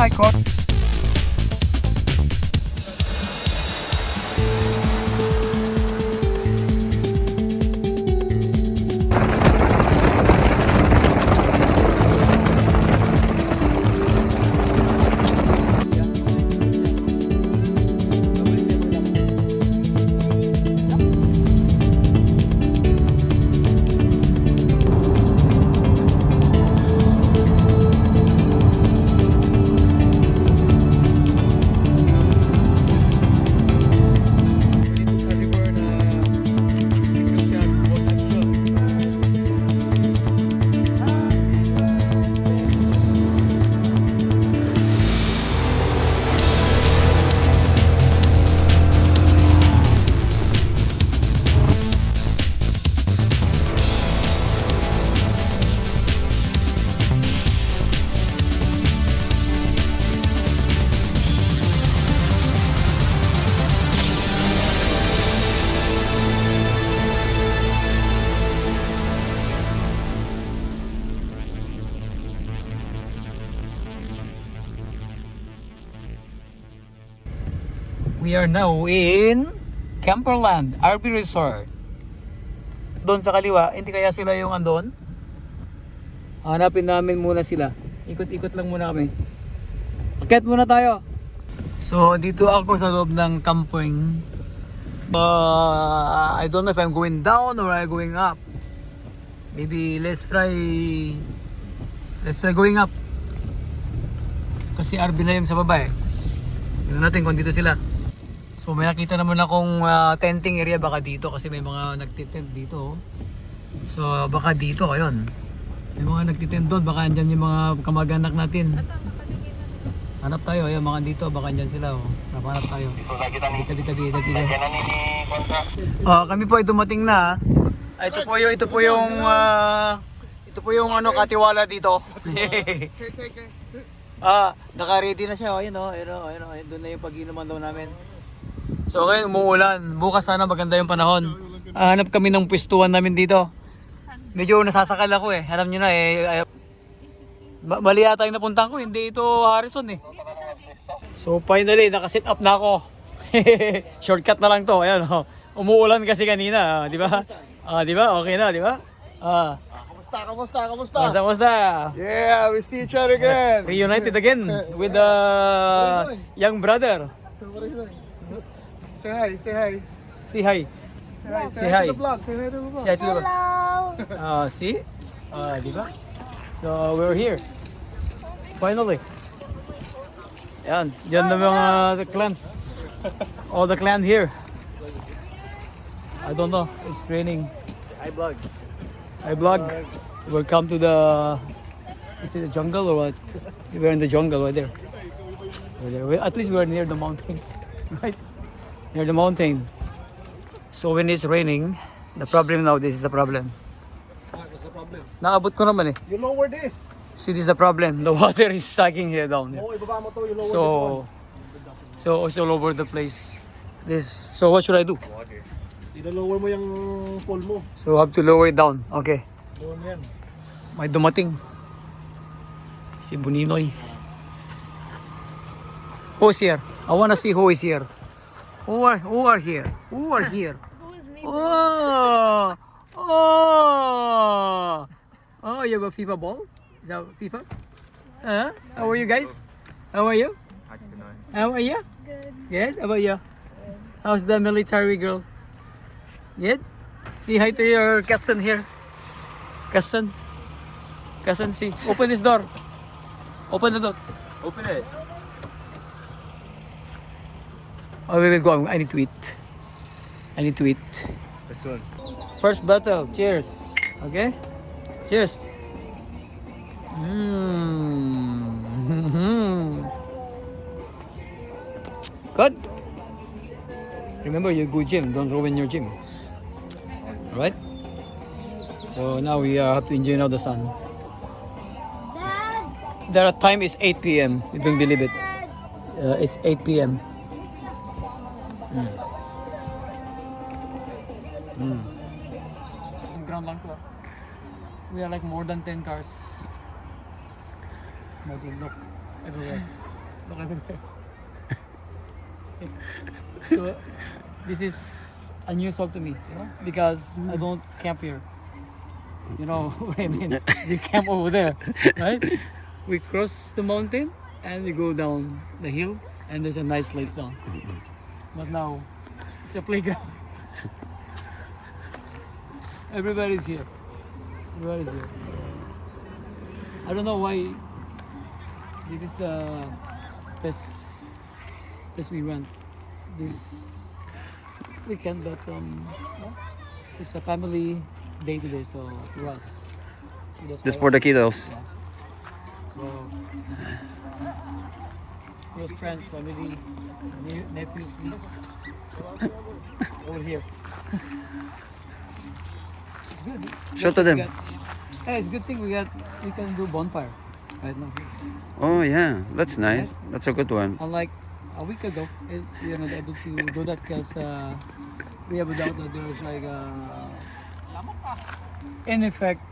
Bye, Court. We are now in Camperland RV Resort. Doon sa kaliwa, hindi kaya sila yung andon? Hanapin namin muna sila. Ikot-ikot lang muna kami. Akit muna tayo. So, dito ako sa loob ng camping. I don't know if I'm going down or I'm going up. Maybe let's try going up. Kasi RV na yung sa baba eh. Tignan natin kung dito sila. So may nakita naman akong tenting area baka dito kasi may mga nagtitent dito. So baka dito ayun. May mga nagtitent doon, baka andyan yung mga kamag-anak natin. Hanap tayo, ayun mga dito, baka andyan sila oh. Hanap tayo. Bitabi. Kami po ay dumating na. Ito po yung ano katiwala dito. Naka-ready na siya, ayun oh, ayun doon na yung pag-inuman daw namin. So ngayon umuulan, bukas sana maganda yung panahon. Hanap kami ng pwestuhan namin dito. Medyo nasasakal ako eh, alam niyo na eh. Mali yata yung napuntahan ko, hindi ito Harrison eh. So finally, naka-set up na ako. Shortcut na lang to, ayan oh. Umuulan kasi kanina, di ba? Di ba? Okay na, di ba? Kamusta? Yeah, we see each other again. Reunited again with the young brother. Say hi. Say hi. Say hi. Say hi. To the vlog. Say hi to the vlog. Say hi to the vlog. See? Di ba? So we're here. Finally. Yan na mga the clans. All the clan here. I don't know. It's raining. Hi vlog. Welcome to the. Is it the jungle or what? We're in the jungle right there. At least we're near the mountain, right? Near the mountain. So when it's raining, the problem now. This is the problem. What's the problem? Naabot ko naman eh. You lower this. See, this is the problem. The water is sucking here down. Oh, ibaba mo to. You lower this So it's all over the place. So what should I do? one. Ilo-lower mo yung pole mo. So I have to lower it down. Okay. Lower mo yan. May dumating. Si Buninoy. Who's here? I wanna see who is here. Who are here? Who are here? Who is me? Oh, you have a FIFA ball? Is that FIFA? How are you guys? How are you? How are you? Good. How about you? How's the military girl? Good? Say hi to your cousin here. Cousin, see. Open this door. Open the door. Open it. Oh, we will go. I need to eat. This one. First battle. Cheers. Okay? Cheers. Good. Remember, you go gym. Don't ruin your gym. Alright? So now we have to enjoy now the sun. The time is 8 p.m. You don't believe it. It's 8 p.m. Ground lang to. We are like more than 10 cars. Imagine, look. Everywhere. So this is unusual to me, you know, because I don't camp here. You know what I mean? We camp over there, right? We cross the mountain and we go down the hill, and there's a nice lake down. But now it's a playground. Everybody's here. Everybody's here. I don't know why this is the best place we went this weekend, but it's a family day today, so for us. So that's Just why- for the kiddos. Yeah. So, close friends, family, nephews, niece, all here. Good. Show to them. Hey, it's a good thing we can do bonfire right now. Oh yeah, that's nice. That's a good one. Unlike a week ago, we are not able to do that because we have a doubt that there is like in effect.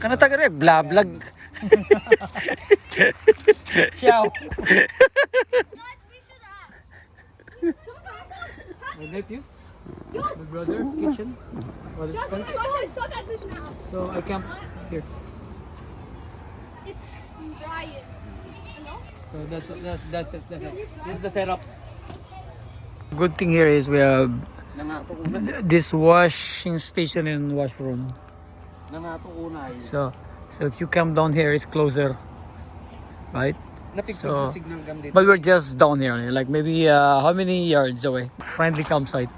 Kana tagarek blablag. Ciao. My nephews, my brother's kitchen, brother's tent. So I camp here. It's Brian. Ano? So that's it. This is the setup. Good thing here is we have this washing station and washroom. So if you come down here, it's closer, right? So, but we're just down here, like maybe how many yards away? Friendly campsite.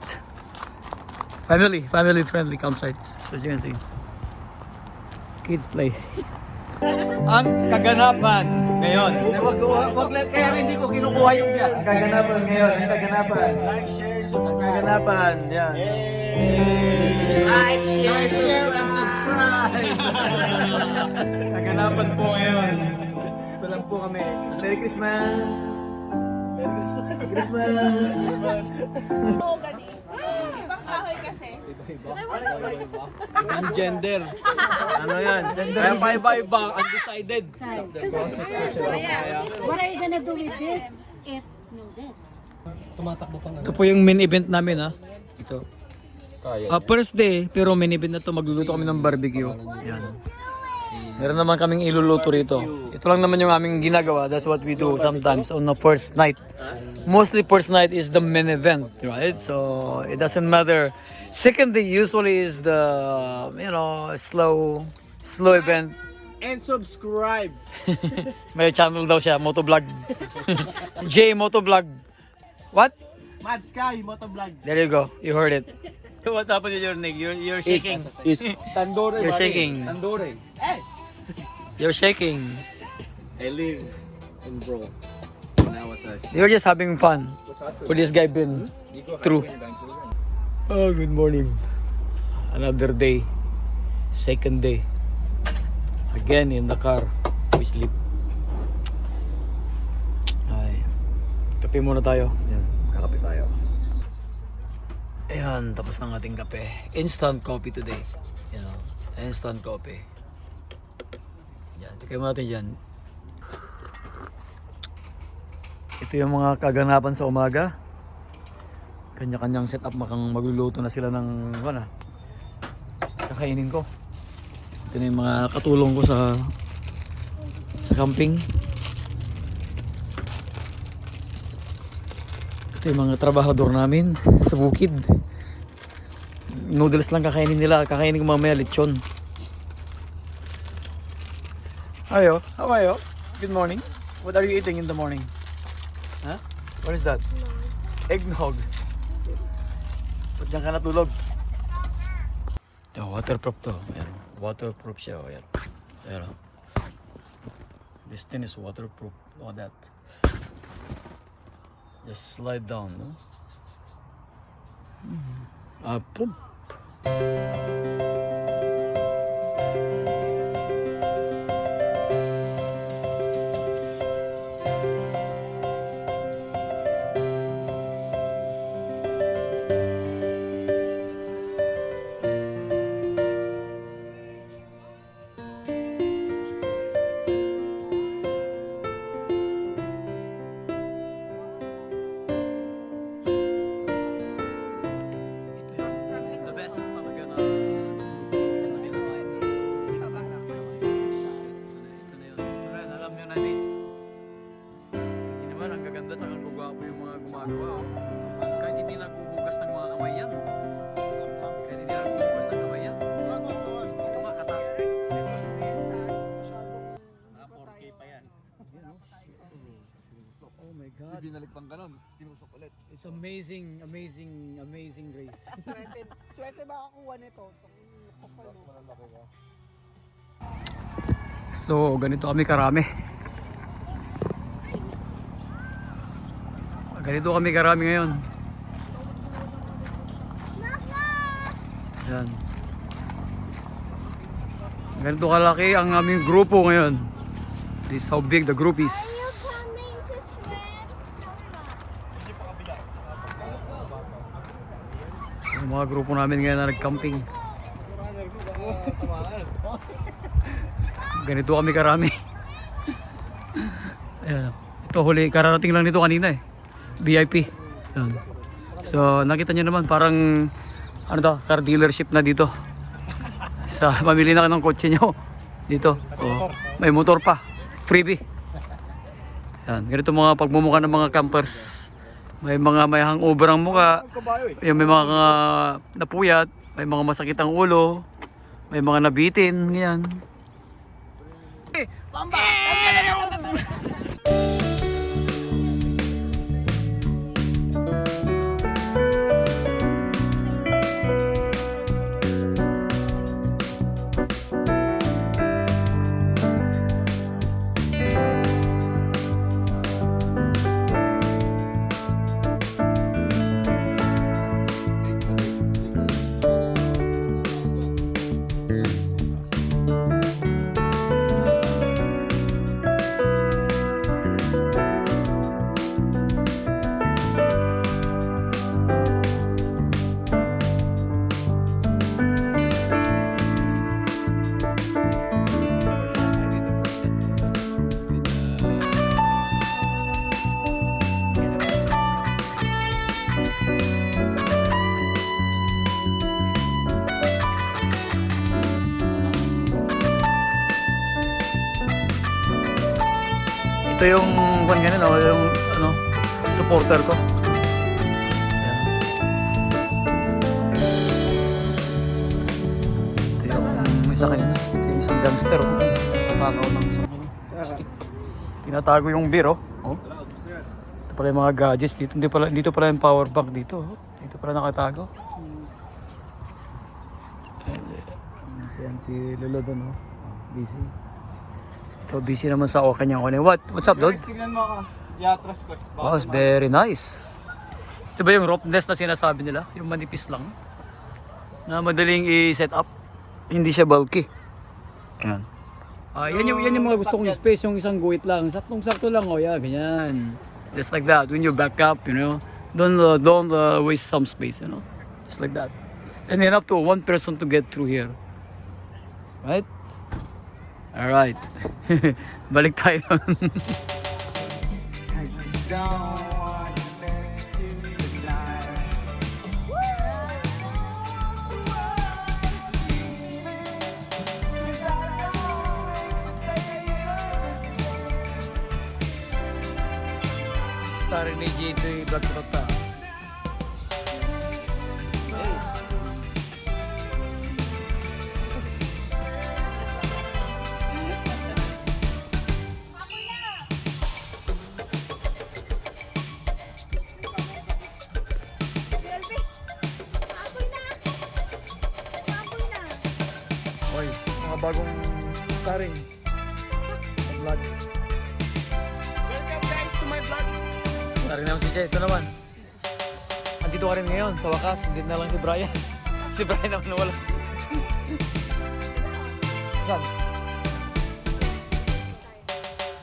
Family friendly campsite. So as you can see, kids play. Ang kaganapan ngayon. Kaya hindi ko kinukuha yung yan. Ang kaganapan ngayon. Ang kaganapan. Like, share, subscribe. Ang kaganapan. Yan. Like, share, and subscribe. Kaganapan po ngayon. Ito lang po kami. Merry Christmas! Merry Christmas! Oo, gani. Ibang kahoy kasi. Yung gender. Ano yan? Kaya paiba-iba, undecided. What are you gonna do with this if no this? Tumatakbo pa Ito po yung main event namin, ha. Ito. First day, pero main event na to, magluluto kami ng barbecue. Yan. Meron naman kaming iluluto rito. Ito lang naman yung aming ginagawa. That's what we do sometimes on the first night. Mostly first night is the main event, right? So it doesn't matter. Second day usually is the, slow event. And subscribe. May channel daw siya, Motovlog. J Motovlog. What? Mad Sky, Motovlog. There you go. You heard it. What happened to your neck? You're shaking. Is Tandore. You're shaking. Tandore. You're shaking. I live in bro. When I was a You're just having fun. What this guy been through. Oh, good morning. Another day. Second day. Again in the car. We sleep. Ay. Kape muna tayo. Yan. Kakape tayo. Ayan, tapos ng ating kape. Instant coffee today. You know, instant coffee. Yan, tikay mo natin dyan. Ito yung mga kaganapan sa umaga. Kanya-kanyang setup, magluluto na sila ng kakainin ko. Ito na yung mga katulong ko sa camping. Ito yung mga trabahador namin sa bukid. Noodles lang kakainin nila. Kakainin ko mamaya lechon. Ayo, how are you? Good morning. What are you eating in the morning? Huh? What is that? Eggnog. Ba't dyan ka natulog? Waterproof to. Ayan. Waterproof siya. Ayan. Ayan. This thing is waterproof. Look at that. Just slide down, no? Boom. gumagawa. Oh. Kahit hindi naghuhugas ng mga kamay yan. Kahit hindi naghuhugas ng kamay yan. Ito nga kata. Oh my God. Binalik pang ganon, tinusok ulit. It's amazing, amazing, amazing grace. Swerte ba kakuha nito? So, ganito kami karami. Ganito kami karami ngayon. Yan. Ganito kalaki ang aming grupo ngayon. This is how big the group is. Yung mga grupo namin ngayon na nag-camping. Ganito kami karami. Ayan. Ito huli, kararating lang nito kanina eh. VIP. Ayan. So nakita nyo naman parang ano to, car dealership na dito. Sa mamili na ng kotse nyo dito. Oh, may motor pa. Freebie. Ayan. Ganito mga pagmumukha ng mga campers. May mga may hangover ang mukha. May mga napuyat. May mga masakit ang ulo. May mga nabitin. Ganyan. Ito yung yung ano, supporter ko. Ayan. Ito yung isa kanina. Ito yung isang gangster. Nakatakaw ng isang stick. Tinatago yung beer. Oh. Ito pala yung mga gadgets dito. Dito pala yung power bank dito. Oh. Dito pala nakatago. Si Auntie Lolo doon. Busy. So busy naman sa kanyang kunin. What's up, dude? Tingnan mo ako. Yatras ko. Wow, it's very nice. Ito ba yung rope nest na sinasabi nila? Yung manipis lang. Na madaling i-set up. Hindi siya bulky. Ayan. Yan yung mga gusto kong space. Yung isang guhit lang. Saktong-sakto lang. Oh, yeah, ganyan. Just like that. When you back up, you know. Don't waste some space, you know. Just like that. And enough to one person to get through here. Right? Alright. Balik tayo. Starring ni J2 Bagkota. Oy, mga bagong starring vlog. Welcome guys to my vlog. Starring naman si Jay, ito naman. Andito ka rin ngayon, sa wakas, hindi na lang si Brian. Si Brian naman nawala. Saan?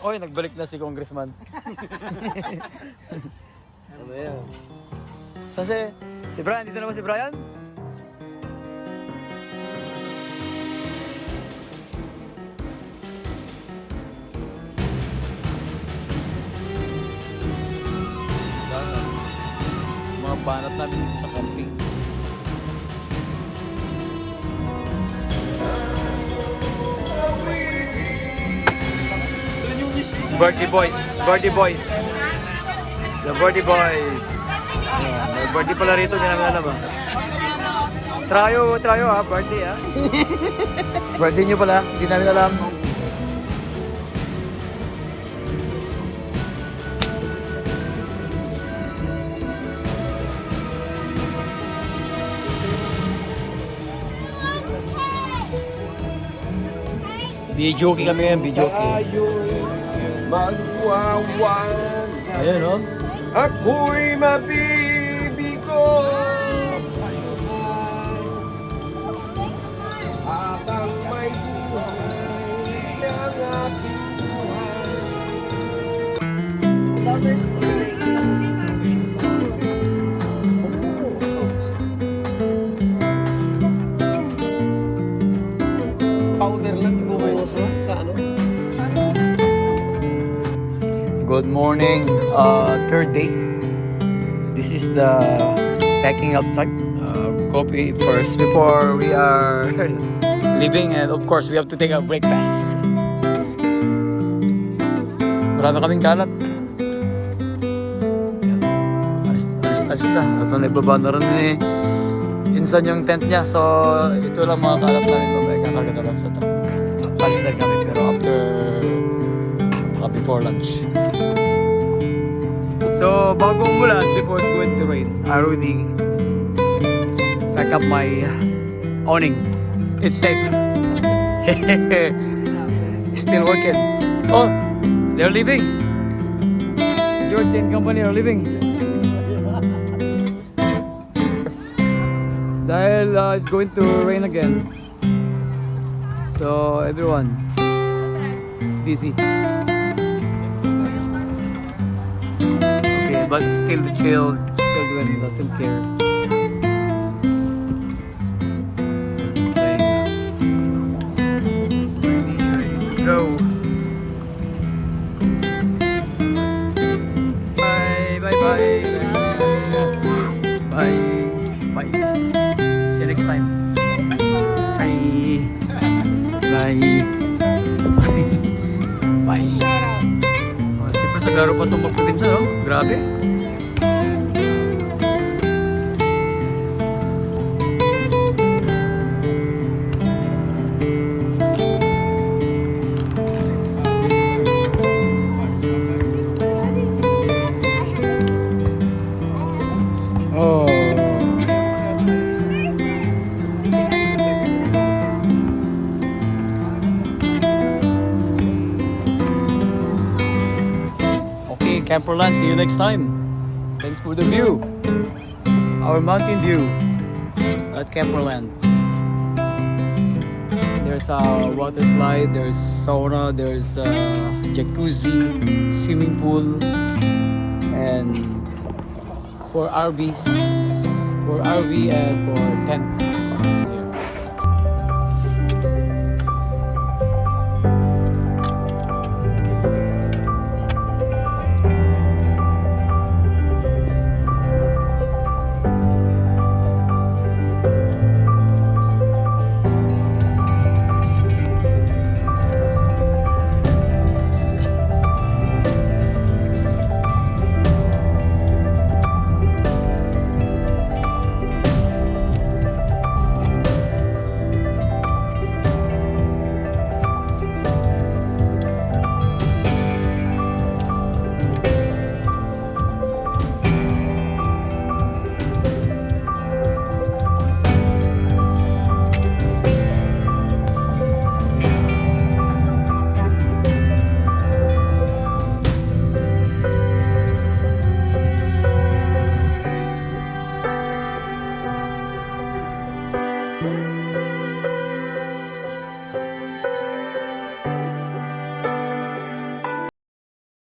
Oy, nagbalik na si Congressman. Ano yan? Saan si Brian? Dito na ba si Brian? Mga banat namin dito sa camping. Birdie boys, birdie boys. The Birdie Boys. Ayan, may birthday pala rito, hindi namin alam ah. Tryo ha, birthday ha. Birthday nyo pala, hindi namin alam. Videoke kami ngayon, videoke. Magwawan, Ayun oh. ako'y mabibigo. Habang may buhay ang ating buhay. Powder lang ibubuhos mo sa ano? Good morning, third day. This is the packing up time. Coffee first before we are leaving, and of course we have to take a breakfast. Marami kaming kalat. Alis na. At nagbaba na rin ni Insan yung tent niya. So ito lang mga kalat namin. Babay, kakarga na lang sa truck. Alis na kami pero after before lunch. So bago umulan, before it's going to rain, I already pack up my awning. It's safe. Still working. Oh, they're leaving. George and company are leaving. Dahil it's going to rain again. So everyone is busy. Okay, but still the children doesn't care. Go. Bye, bye, bye. Bye, bye. See you next time. Bye. Bye. Bye. Bye. Oh, siyempre sa garo pa itong magpipinsa, no? Grabe. Camper Land, see you next time. Thanks for the view. Our mountain view at Camper Land. There's a water slide, there's sauna, there's a jacuzzi, swimming pool, and for RVs, for RV and for tents. Here.